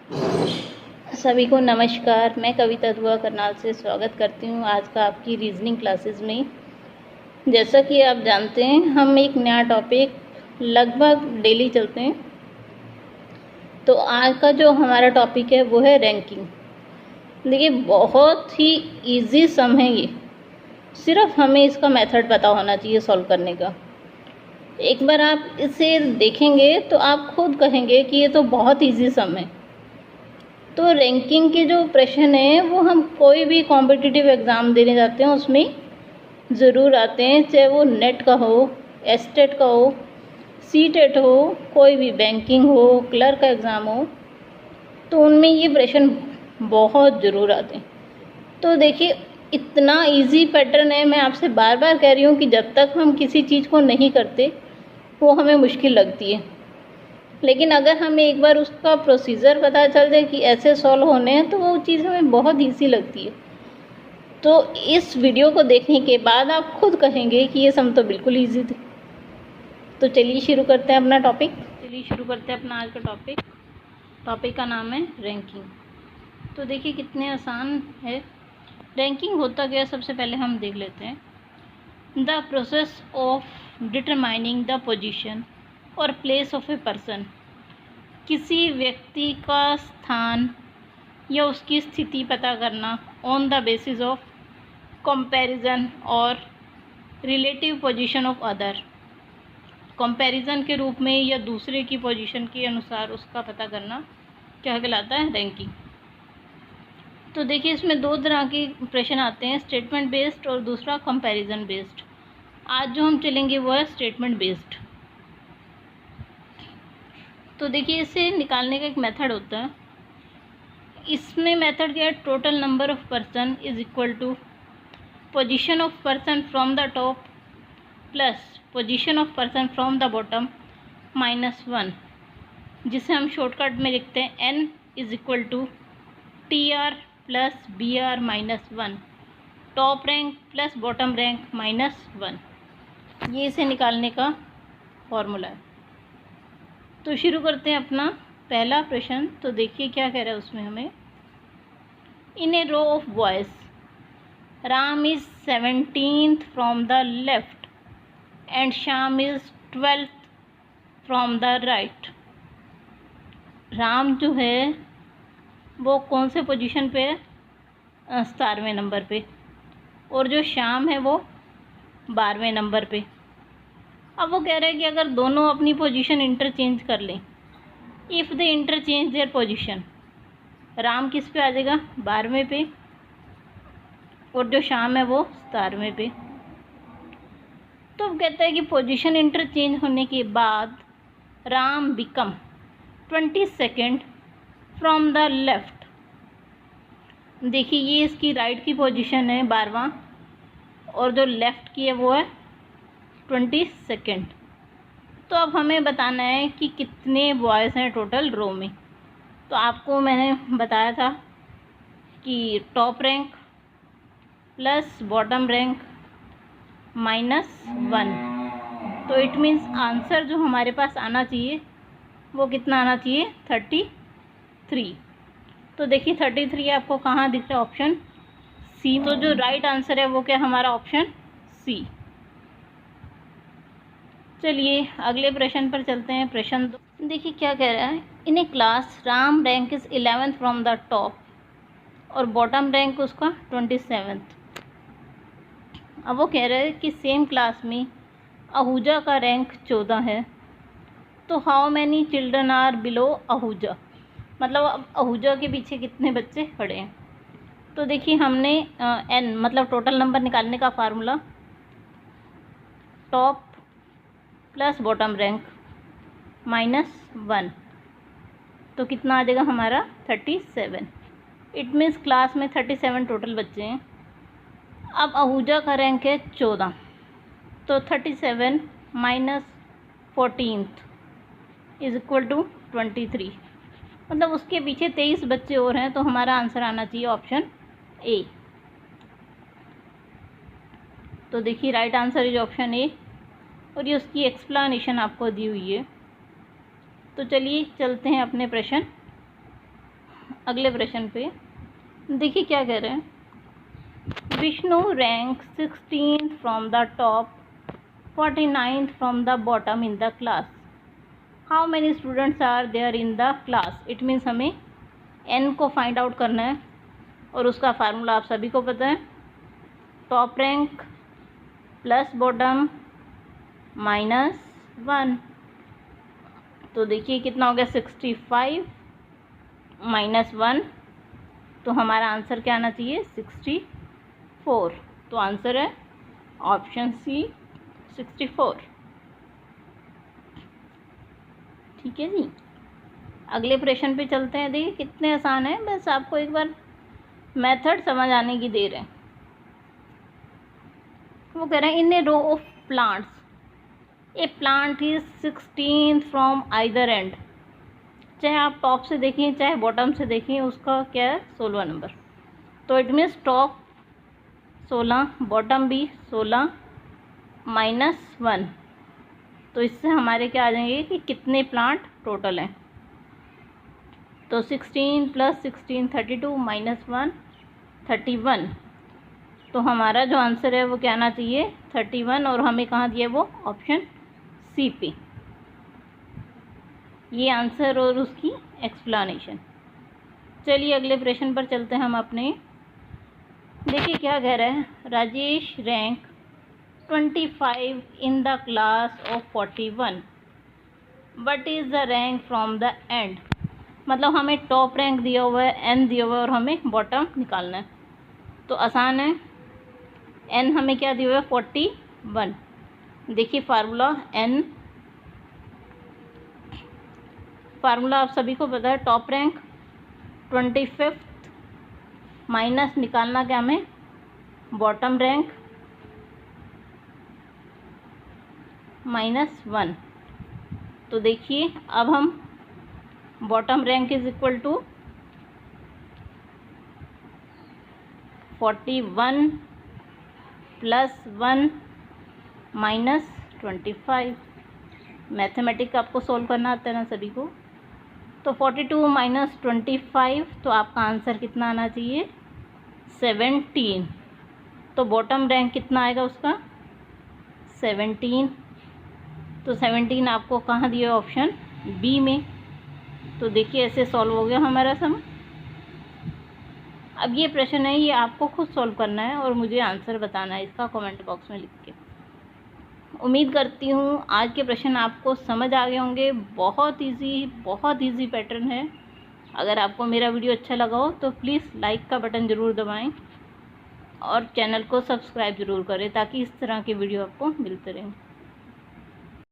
सभी को नमस्कार। मैं कविता दुआ करनाल से स्वागत करती हूँ आज का आपकी रीजनिंग क्लासेस में। जैसा कि आप जानते हैं, हम एक नया टॉपिक लगभग डेली चलते हैं। तो आज का जो हमारा टॉपिक है वो है रैंकिंग। देखिए, बहुत ही इजी सम है ये, सिर्फ हमें इसका मेथड पता होना चाहिए सॉल्व करने का। एक बार आप इसे देखेंगे तो आप खुद कहेंगे कि ये तो बहुत इजी सम है। तो रैंकिंग के जो प्रश्न हैं वो हम कोई भी कॉम्पिटिटिव एग्ज़ाम देने जाते हैं उसमें ज़रूर आते हैं, चाहे वो नेट का हो, एस्टेट का हो, सीटेट हो, कोई भी बैंकिंग हो, क्लर्क का एग्ज़ाम हो, तो उनमें ये प्रश्न बहुत ज़रूर आते हैं। तो देखिए, इतना इजी पैटर्न है, मैं आपसे बार बार कह रही हूँ कि जब तक हम किसी चीज़ को नहीं करते वो हमें मुश्किल लगती है, लेकिन अगर हमें एक बार उसका प्रोसीजर पता चल जाए कि ऐसे सॉल्व होने हैं तो वो चीज़ हमें बहुत ईजी लगती है। तो इस वीडियो को देखने के बाद आप खुद कहेंगे कि ये सम तो बिल्कुल ईजी थे। तो चलिए शुरू करते हैं अपना आज का टॉपिक का नाम है रैंकिंग। तो देखिए कितने आसान है। रैंकिंग होता क्या है, सबसे पहले हम देख लेते हैं। The process of determining the position और प्लेस ऑफ ए पर्सन, किसी व्यक्ति का स्थान या उसकी स्थिति पता करना on the basis of comparison और relative position of other. Comparison के रूप में या दूसरे की पोजीशन के अनुसार उसका पता करना क्या कहलाता है, रैंकिंग। तो देखिए, इसमें दो तरह के प्रश्न आते हैं, स्टेटमेंट बेस्ड और दूसरा कंपैरिजन बेस्ड। आज जो हम चलेंगे वो है स्टेटमेंट बेस्ड। तो देखिए, इसे निकालने का एक मेथड होता है। इसमें मेथड क्या है, total number of person is equal to position of person from the top plus position of person from the bottom -1, जिसे हम शॉर्टकट में लिखते हैं n is equal to TR plus BR -1, top rank plus bottom rank -1। ये इसे निकालने का formula है। तो शुरू करते हैं अपना पहला प्रश्न। तो देखिए क्या कह रहा है उसमें हमें, in a row of boys Ram is 17th from the left and Shyam is 12th from the right. Ram जो है वो कौन से पोजीशन पे है, 17वें नंबर पे, और जो श्याम है वो 12वें नंबर पे। अब वो कह रहे हैं कि अगर दोनों अपनी पोजीशन इंटरचेंज कर लें, if they interchange their position, Ram किस पे आ जाएगा, 12वें पे, और जो श्याम है वो 17वें पे। तो कहता है कि पोजीशन इंटरचेंज होने के बाद Ram become 22nd from the left. देखिए, ये इसकी राइट की पोजीशन है 12वां, और जो लेफ़्ट की है वो है 22nd। तो अब हमें बताना है कि कितने बॉयज़ हैं टोटल रो में। तो आपको मैंने बताया था कि top rank plus bottom rank -1, तो इट मीन्स आंसर जो हमारे पास आना चाहिए वो कितना आना चाहिए, 33। तो देखिए 33 आपको कहाँ दिख रहा है, ऑप्शन सी। तो जो राइट आंसर है वो क्या हमारा, ऑप्शन सी। चलिए अगले प्रश्न पर चलते हैं। प्रश्न 2 देखिए क्या कह रहा है, in a class Ram rank is 11th from the top और बॉटम रैंक उसका 27th। अब वो कह रहे हैं कि सेम क्लास में आहूजा का रैंक 14 है, तो how many children are below Ahuja, मतलब अब आहूजा के पीछे कितने बच्चे खड़े हैं। तो देखिए हमने n मतलब टोटल नंबर निकालने का formula, top plus bottom rank -1, तो कितना आ जाएगा हमारा 37। इट मीन्स क्लास में 37 टोटल बच्चे हैं। अब आहूजा का रैंक है 14, तो 37 - 14th इज इक्वल टू 23, मतलब उसके पीछे 23 बच्चे और हैं। तो हमारा आंसर आना चाहिए ऑप्शन ए। तो देखिए right answer is option A, और ये उसकी एक्सप्लेनेशन आपको दी हुई है। तो चलिए चलते हैं अपने प्रश्न अगले प्रश्न पे देखिए क्या कह रहे हैं। Vishnu rank 16 from the top, 49 from the bottom in the class. How many students are there in the class. It means हमें n को फाइंड आउट करना है और उसका फार्मूला आप सभी को पता है, टॉप रैंक प्लस बॉटम -1। तो देखिए कितना हो गया, 65 -1, तो हमारा आंसर क्या आना चाहिए, 64। तो आंसर है ऑप्शन सी 64। ठीक है जी। अगले प्रश्न पे चलते हैं। देखिए कितने आसान है, बस आपको एक बार मेथड समझ आने की देर है। वो कह रहे हैं in a row of plants a plant is 16 from either end. चाहे आप टॉप से देखें चाहे बॉटम से देखें, उसका क्या है, 16 नंबर। तो इट मीन्स टॉप 16, बॉटम भी 16 -1। तो इससे हमारे क्या आ जाएंगे कि कितने प्लांट टोटल हैं। तो 16 + 16 32 -1 31। तो हमारा जो आंसर है वो क्या आना चाहिए, 31। और हमें कहाँ दिया वो, ऑप्शन सी पे। ये आंसर और उसकी एक्सप्लेनेशन। चलिए अगले प्रश्न पर चलते हैं हम अपने। देखिए क्या कह रहा है। Rajesh rank 25 in the class of 41, but is the rank from the end. मतलब हमें टॉप रैंक दिया हुआ है, एन दिया हुआ है और हमें बॉटम निकालना है। तो आसान है, एन हमें क्या दिया हुआ है, 41। देखिए फार्मूला एन, फार्मूला आप सभी को पता है, टॉप रैंक 25 माइनस निकालना क्या हमें, बॉटम रैंक -1। तो देखिए अब हम bottom rank is equal to 41 + 1 -25। Mathematics आपको सॉल्व करना आता है ना सभी को। तो 42 - 25, तो आपका आंसर कितना आना चाहिए, 17। तो बॉटम रैंक कितना आएगा उसका, 17। तो 17 आपको कहाँ दिया, ऑप्शन बी में। तो देखिए ऐसे सॉल्व हो गया हमारा सम। अब ये प्रश्न है, ये आपको खुद सॉल्व करना है और मुझे आंसर बताना है इसका कमेंट बॉक्स में लिख के। उम्मीद करती हूँ आज के प्रश्न आपको समझ आ गए होंगे। बहुत इजी पैटर्न है। अगर आपको मेरा वीडियो अच्छा लगा हो तो प्लीज़ लाइक का बटन ज़रूर दबाएं और चैनल को सब्सक्राइब ज़रूर करें ताकि इस तरह के वीडियो आपको मिलते रहें।